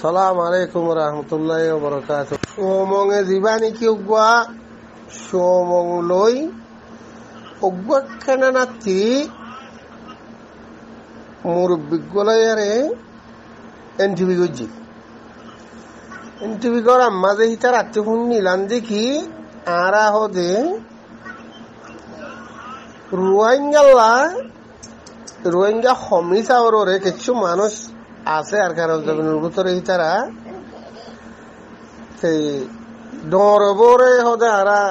সালাম আলাইকুম রহমতুল্লাহ বরকাত। সোমঙে জীবানী কি উগুয়া সোমং লই উগুয়া কেনা নাতি মুরব্বিগলায়ারে এনটিভি গজি এনটিভি করা মাঝে হিতার আত্মি শুন নিলাম দেখি আরা হদে রোহিঙ্গা হমিসা ওরে কিছু মানুষ আছে আর কারণ ভিতরে তারা সেই ডরে হদে আরা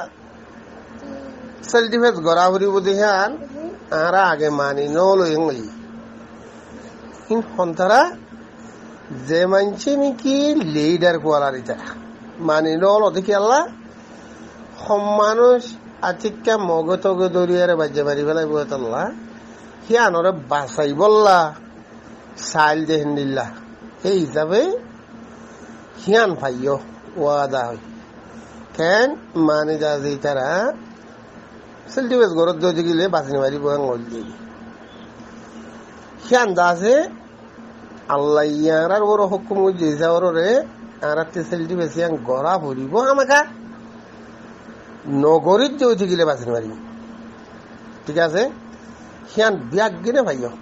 সেলফ ডিফেন্স গড়া ফুরিব দিহান আরা আগে মানি নলই তারা যে মানছে নাকি লিডার কোয়ালারি তারা মানি নল দেখি আল্লাহ সব মানুষ আতিকা মগতগে দরিয়ারে বাজে মারি ফেলাই বলা সিয়ানরে বাঁচাই বললা চাইল দেহেন দিল্লা সেই হিসাবে সিয়ান ভাইও ওয়াদা হয় কেন মানে যা যে তারা সেলটিভেস ঘরত যদি গেলে বাঁচিনি মারিব সিয়ান দা আছে আল্লাহ ইয়ার ওর হুকুম যেসা ওরে আর সেলটিভেস ইয়ান গড়া ভরিব আমাকা নগরীত যে উঠে গেলে বাঁচিনি মারিব ঠিক আছে সিয়ান বিয়াক গিনে ভাইও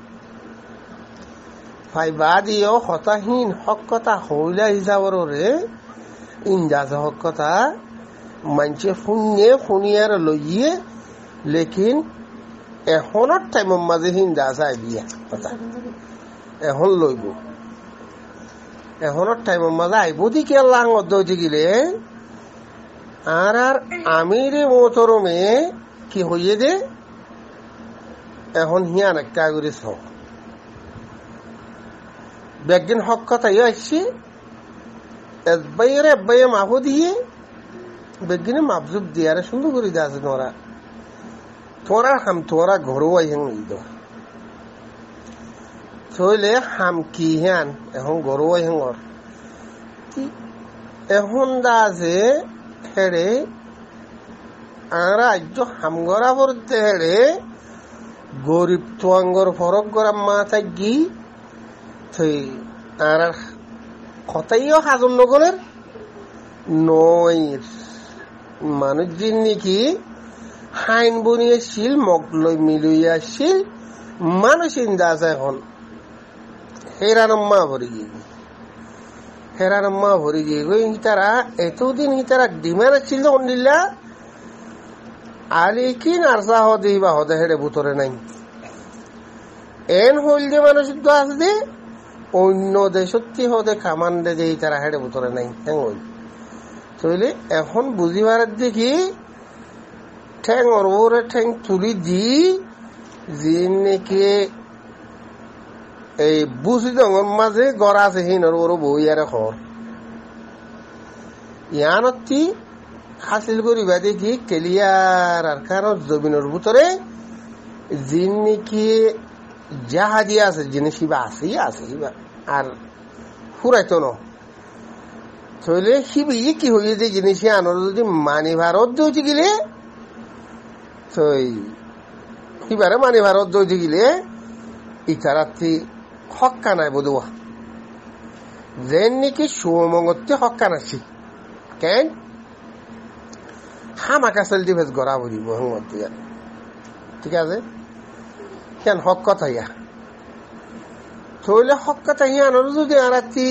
ফাইবা দিও হতাহীন হক কথা হইলা হিসাবরে ইন্দাজ হক কথা মানছে শুনিয়ার লইয়ে লেকিন এখনের টাইমের মাঝে হিন্দা চাই বিয়া কথা এখন লইব এখনের টাইমের মাঝে আইব দিকে আল্লাহ অধ্যয় গেলে আর আমির মোতরমে কি হইয়ে দে এখন হিয়ান একটা করে সব বেগিন হক কথা আসছি একবাইরে একবাই মাহু দিয়ে বেগিনে মাপজুব দিয়ে আরে সুন্দর করে দিয়ে আছে তোরা হাম তোরা ঘরোয়াই হেন চলে হাম কি হ্যান এখন ঘরোয়াই হেঙর এখন দা আছে হেড়ে আর আজ হামগরা পড়তে হেড়ে গরিব তোয়াঙ্গর ফরক গরা মা থাকি আর কথাইও হাজর নগরের নয় মানুষ যিন নাকি হাইন বনিয়েছিল মগলই মিলইয়াছিল মানুষ ইন্দা আছে এখন হেরানম্মা ভরি গিয়ে তারা এতদিন তারা ডিমান্ড ছিল অন্ডিল্লা আলি কি নার্সা হদে বা হদে হেড়ে ভুতরে নাই এন হইল যে মানুষ আছে অন্য দেশত্তি হদে কামান্ডে যে তারা হেড়ে ভুতরে নাই চলে এখন বুঝিবার দেখি ঠ্যাং ওরে ঠ্যাং তুলি দি যিন নাকি এই বুঝি ডঙর মাঝে গড়া আছে হিনর ওর বই আর খর ইয়ানতি হাসিল করিবা দেখি কেলিয়ার আর কারণ জমিনের ভিতরে যিন নাকি জাহাজি আছে জিনিস হিবা আছে হিবা আর ফুরাইতো ন চলে হিবি কি হয়ে যে জিনিস আনর যদি মানি ভারত দৌড়ে গেলে হিবারে মানি ভারত দৌড়ে গেলে ইতারাত্রি হক্কা নাই বোধা যেন নাকি সুমঙ্গতে হক্কা নাছি কেন হামাকা সেলটিভেস গড়া ভরিব ঠিক আছে কেন হক কথা ইয়া চলে হক কথা ইয়ানোর যদি আরাতি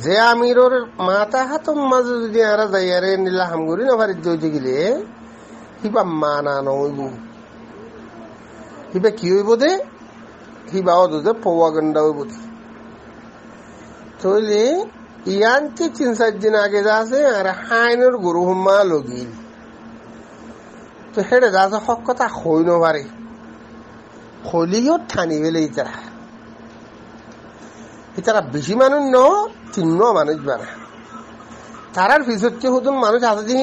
যে আমির মাথা হাতম মাঝে যদি আরা যাইয়ারে নীলা হামগুড়ি না ভারি দৌড়ে গেলে হিবা মানা নইব হিবা কি হইব দে হিবা অদে পৌয়া গন্ডা হইব চলে ইয়ানকে 3-4 দিন আগে যাচ্ছে আর হাইনের গরু হুম্মা লগিল তো হেড়ে যাচ্ছে হক কথা হই নবারে হলিও ঠানি ফেলে ইতারা বেশি মানুষ ন 3 মানুষ বানা তারার পিছতে হুতুন মানুষ আছে দিন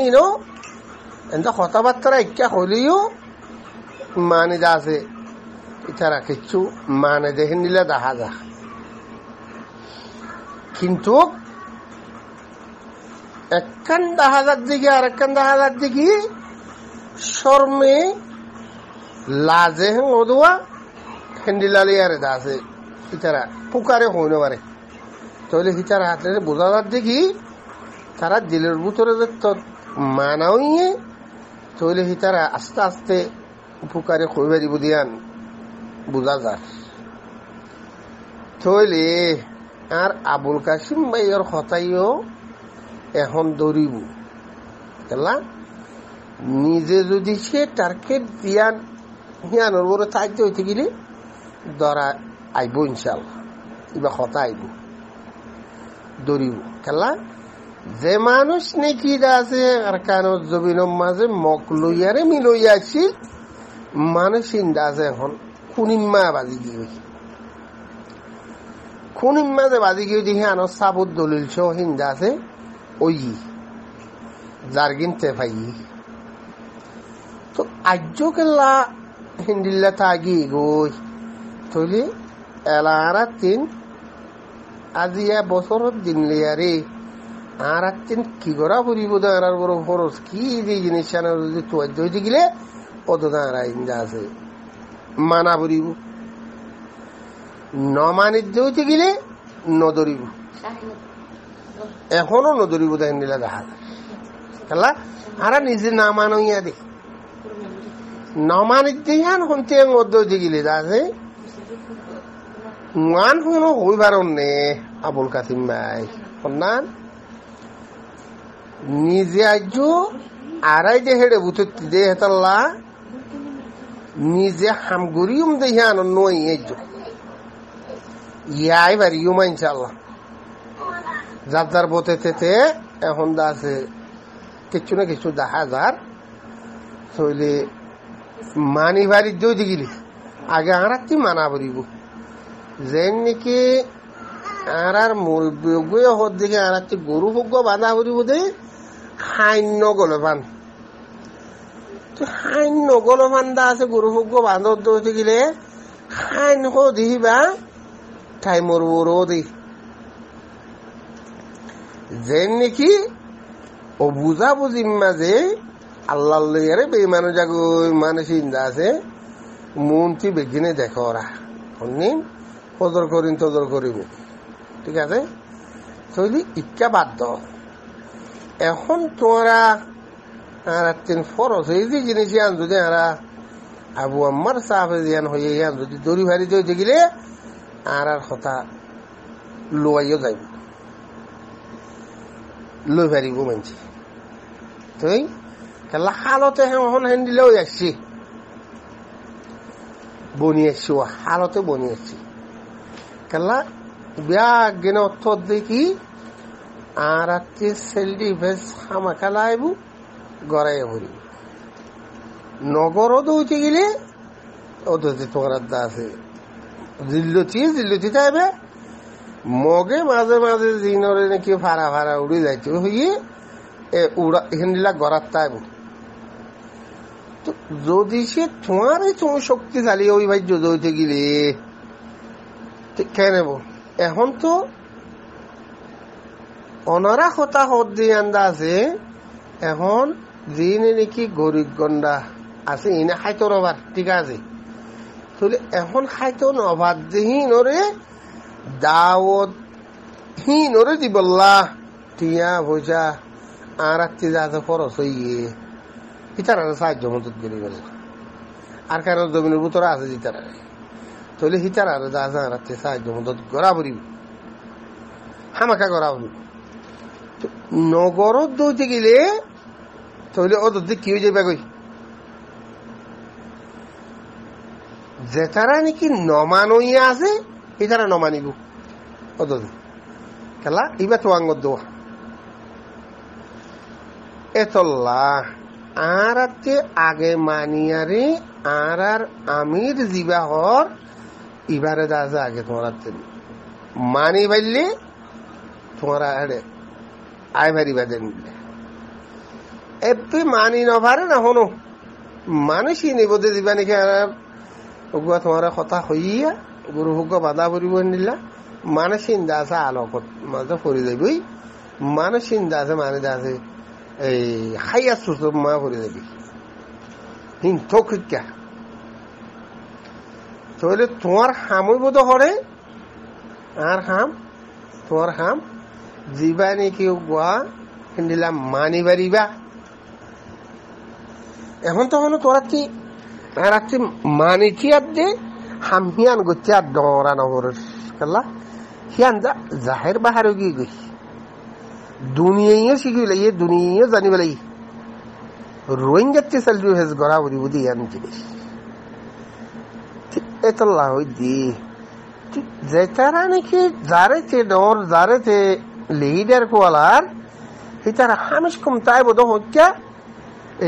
এত কথাবার্তা একটা হলিও মানে যা আছে ইতারা কিছু মানে দেখে নিলে দেখা যা কিন্তু একখান দেখা যার দিকে আর একখান দেখা যার দিকে শর্মে লাজে ওদুয়া হেন্ডিলালি আর আছে ইতারা পুকারে হইন পারে তাহলে হিতার হাতে বোঝা যার দেখি তারা দিলের ভিতরে যে মানাইয়ে তাহলে হিতারা আস্তে আস্তে উপকারে কইবারি বুঝিয়ান বোঝা যার। তাহলে আর আবুল কাসিম ভাইয়ের কথাইও এখন দৌড়িব কেলা নিজে যদি সে টার্গেট দিয়ান হিয়ানোর বড় থাকতে হইতে গেলে ধরা আইব ইনশাল্লাহ এবার কথা আইব দৌড়িব কেলা যে মানুষ নাকি আছে আর কান জমিনের মাঝে মক লইয়ারে মিলইয়াছি মানুষ ইন্দা আছে এখন খুনিম্মা বাজি গিয়ে খুনিম্মা যে বাজি গিয়ে দেখি আনো সাবুত দলিল সহ হিন্দা আছে ওই জার্গিন তেফাই তো আজ্য কেল্লা হিন্দিল্লা থাকি গই তৈলি এলা তিন আজি বছরের দিন লিয়ারে আর তিন কি করা ফুরিব আর বড় খরচ কি যে জিনিস যদি তোয়াজ্য হইতে গেলে অত দাঁড়া ইন্দা আছে মানা ফুরিব নমানিজ্য হইতে গেলে নদরিব এখনো নদরিব দেখেন দিলা দেখা খেলা আর নিজে না মানইয়া দে নমানিজ্য হান শুনতে মধ্য হইতে গেলে আছে মান কোনো হইবার নে আবুল কাসিম ভাই সন্ধান নিজে আজ আড়াই যে হেড়ে বুঝে দে হেতাল্লা নিজে হামগুরিম দেখে আনো নই আজ ইয়াই বাড়ি ইউমা ইনশাল্লাহ যার যার বতে তেতে এখন দা আছে কিছু না কিছু দেখা যার শৈলে মানি বাড়ির দই গেলি আগে আর কি মানা বলিব যে নাকি আর মুরব্বী হত দেখে আর গরু ভোগ্য বাঁধা করিব দে হাইন্য গলবান তো হাইন্য গলবান দা আছে গরু ভোগ্য বাঁধর দইতে গেলে হাইন দিবা ঠাই মরবর দি যে নাকি ও বুঝা বুঝিম মাঝে আল্লাহ লইয়ারে বেইমানো জাগো মানুষ ইন্দা আছে মনটি বেগিনে দেখো ওরা অন্যিন কদর করিন তদর করিব ঠিক আছে তৈরি ইচ্ছা বাধ্য এখন তোমরা আর তিন ফরস এই যে জিনিস ইয়ান যদি আরা আবু আম্মার সাহাবে জিয়ান হয়ে ইয়ান যদি দড়ি ভারি দিয়ে গেলে আর আর কথা লোয়াইও যাইব লই ভারিব মানছি তুই খেলা হালতে এখন হেন্দিলেও আসছি বনি আসছি ও হালতে বনি আসছি খেলা বিয়া গেনে অর্থ দেখি আর সেলডি ভেজ খামা খেলা আইব গড়াই ভরি নগরও দৌড়তে গেলে ওদের তোমার দা আছে জিল্লতি থাকবে মগে মাঝে মাঝে জিনরে নাকি ফাড়া ফাড়া উড়ে যাইতে হইয়ে উড়া হেন্দিলা গড়ার তাইব তো যদি সে তোমার শক্তিশালী ওই ভাই দৌড়তে গেলে খেয়ে নেব এখন তো অনারা কথা হত দিয়ে আন্দা আছে এখন যিনি নাকি গরিব গন্ডা আছে ইনে খাইতো নবার ঠিক আছে তাহলে এখন খাইতো নবার দিহিনরে দাওয়াত হিনরে দিবল্লা টিয়া পয়সা আর যা আছে খরচ হইয়ে ইতারা সাহায্য মদত করি গেল আর কেন জমিনের ভিতরে আছে ইতারা তাহলে হিতার আর যা আছে আর সাহায্য মদত করা পড়িব হামাকা করা পড়িব নগরত দৌড়তে গেলে তাহলে ওদের কি হয়ে যাবে কই যে তারা নাকি নমানইয়া আছে এই তারা নমানিব ওদের খেলা এবার তো আঙ্গর দেওয়া এতল্লা আর আগে মানিয়ারে আর আর আমির জিবাহর এবারে দাসে আগে তোমার মানি বাইলে তোমারা হেড়ে আয় ভারি বাদে এপি মানি নভারে না হনো মানুষই নিবদে দিবা নাকি আর ওগুয়া তোমার কথা হইয়া গরু ভোগ্য বাধা পরিব নিলা মানুষই দাসে আলোকত মাঝে ফরি যাবি মানুষই দাসে মানে দাসে এই খাইয়া সুস্থ মা ফরি যাবি হিন থিকা তাহলে তোমার হামই বোধ হরে আর হাম তোমার হাম জীবানি কি গুয়া হিন্দিলাম মানি বাড়িবা এখন তখন তোরাতি রাত্রি মানিছি আর যে হাম হিয়ান গতি আর ডরা নহর কাল্লা হিয়ান যা জাহের বাহার গিয়ে গই দুনিয়া শিখি লাই দুনিয়া জানি বেলাই রোহিঙ্গাতে চালু হেজ গড়া বুড়ি বুদ্ধি ইয়ান জিনিস এতল্লা হই দি যেতারা নাকি যারেছে ডর যারেছে লিডার কোয়ালার হিতারা হামিশ কম তাই বোধ হত্যা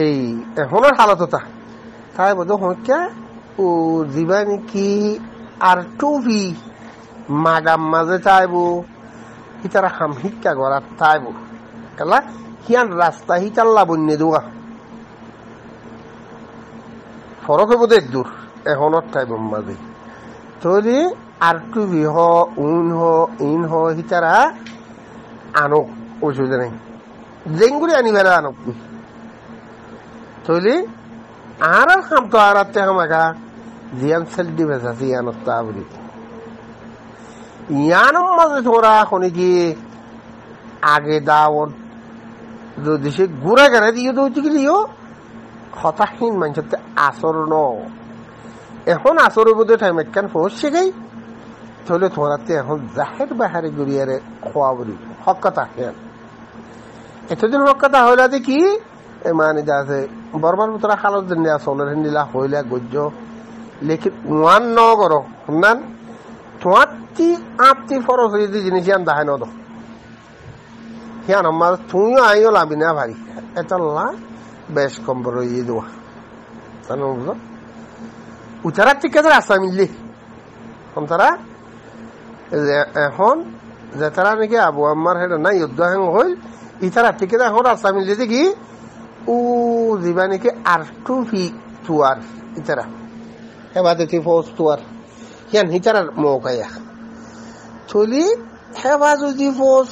এই এখনের হালততা তাই বোধ হত্যা ও জীবানি কি আর টুভি মাগাম মাঝে চাইবো হিতারা হাম শিক্ষা করার চাইবো কেলা হিয়ান রাস্তা হিতাল্লা বন্যে দেওয়া ফরক হইব দূর এখনের চাইব মাঝে তৈরি আর টুভি হ উন হ ইন হ হিতারা আনক অসুবিধা নেই জেঙ্গুরি আনিবার আনক তৈরি আর খাম তো আর হামাকা জিয়ান সেল দিবে ইয়ানত তাবরি ইয়ানোর মাঝে তোরা শনি কি আগে দাওয়াত যদি সে ঘুরা গেড়ে দিয়ে দৌড়তে গেলেও হতাহীন মানুষের আসর ন এখন আসরের বোধে টাইম একখান পৌঁছে গাই তাহলে তোরাতে এখন জাহের বাহারে গড়িয়ারে খোয়া বলি হক কথা হেন এতদিন হক কথা হইলা কি মানে যা আছে বরবার তোরা খালত দিন আসলের হিন্দিলা হইলা গজ্য লেকিন ওয়ান ন করো শুনান তোমারটি আটটি ফরস যদি জিনিস ইয়ান দাহাই নদ হিয়ান আমার তুইও আইও লাভি না ভারি এতলা বেশ কম বড় ইয়ে দেওয়া জানো বুঝো উচারা ঠিক আছে রাস্তা মিললি তারা এখন যে তারা নাকি আবু আম্মার হেড না যুদ্ধ হ্যাং হইল ইতারা ঠিক আছে এখন রাস্তা মিললি দেখি ও যাবা নাকি আর টু ফি তুয়ার ইতারা হেবা দেখি ফৌজ তুয়ার হিয়ান হিতারার মৌকাইয়া চলি হেবা যদি ফৌজ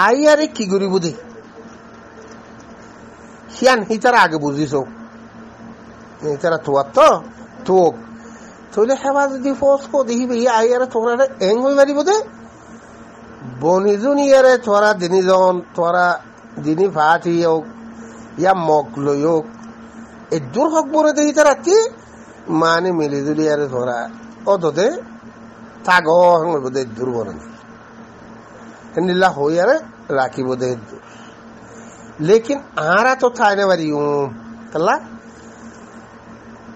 আই আরে কি করি বুঝি হিয়ান হিতারা আগে বুঝিস হিতারা তুয়ার তো তোক তাহলে হেবা যদি ফৌজ কো দেখিবে আই আরে তোমরা এং হয়ে পারিব দে বনিজুন ইয়ারে তোরা দিনিজন তোরা দিনী ভাত হোক ইয়া মগ লই হোক এই দূর হক বলে দেখি তারা কি মানে মিলিজুলি আরে তোরা অদে তাগ হইব দে দূর বনে হিন্দিল্লা হই আরে রাখিব দে দূর লেকিন আরা তো থাইনে পারি তাল্লা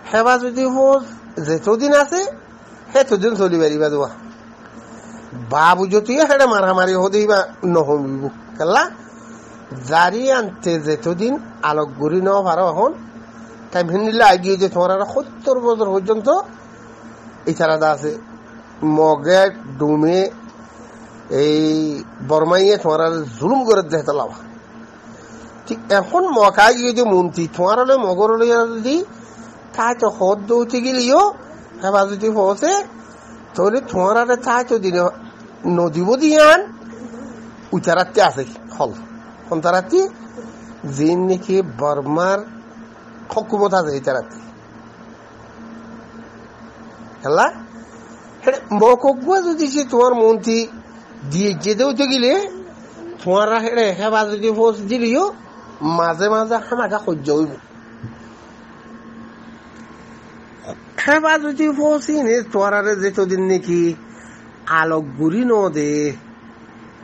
হেবা যদি হোস যেতদিন আছে সেতদিন চলি পারিবা দেওয়া বাবু যদি হেডে মারামারি হদিবা নহমিব কেলা জারি আনতে যেতদিন আলোক গুড়ি ন পারো এখন তাই ভিন্দিলে আগিয়ে যে তোমার 70 বছর পর্যন্ত ইছাড়া আছে মগে ডুমে এই বর্মাইয়ে তোমার জুলুম করে দেখতে লাভা ঠিক এখন মকা গিয়ে যে মন্ত্রী তোমার মগর যদি তাই তো হদ দৌড়তে গেলেও হেবা যদি পৌঁছে তাহলে তোমার তাই তো দিনে নদীব দিয়ান উচারাতে আছে হল সন্তারাতি যিন নাকি বর্মার হকুমত আছে ইতারাতি হেলা মকুয়া যদি সে তোমার মন্ত্রী দিয়ে যেতেও তো গেলে তোমার হেড়ে হেবা যদি ফোর্স দিলিও মাঝে মাঝে হামাকা সহ্য হইব হেবা যদি ফোর্স ইনে তোমার যেতদিন নাকি আলোক গুড়ি ন দে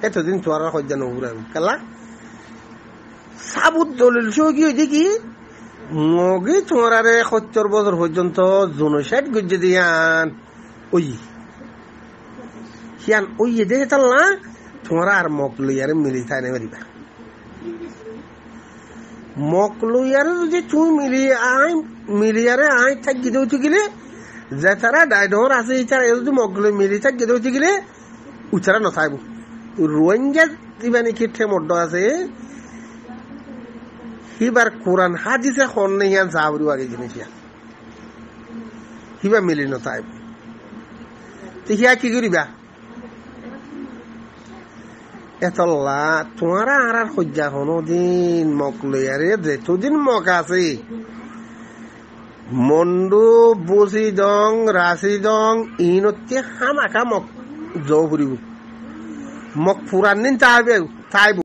এতদিন তোমার সহ্য নঘুরাইব কেলা সাবুত দলিল কি হয়েছে কি মগে তোমার 70 বছর পর্যন্ত জনসাইড গজ্জে দিয়ান ওই হিয়ান ওই দেখে তাল না তোমার আর মক লইয়ারে মিলি থাইনে পারিবা মক লইয়ারে যদি তুমি মিলিয়ারে আই থাকি দেউতে গেলে যে তারা ডাইডর আছে ইতারা যদি মক লই মিলি থাকি দেউতে গেলে উচারা নথাইব রোহিঙ্গা দিবা নাকি ঠেমড আছে হিবার কোরআন হাদিসে খন্নে হিয়ান সাবরি আগে জিনিস হিবা মিলি নথাইব হিয়া কি করিবা এতলা তোমার আর সজ্জা কোনদিন মক লইয়ারে যেতদিন মক আছে মন্ডু বসি দং রাশি দং ইনতে হামাকা মক জব ফুরিব মোক পুরান নিন চাইবে চাইব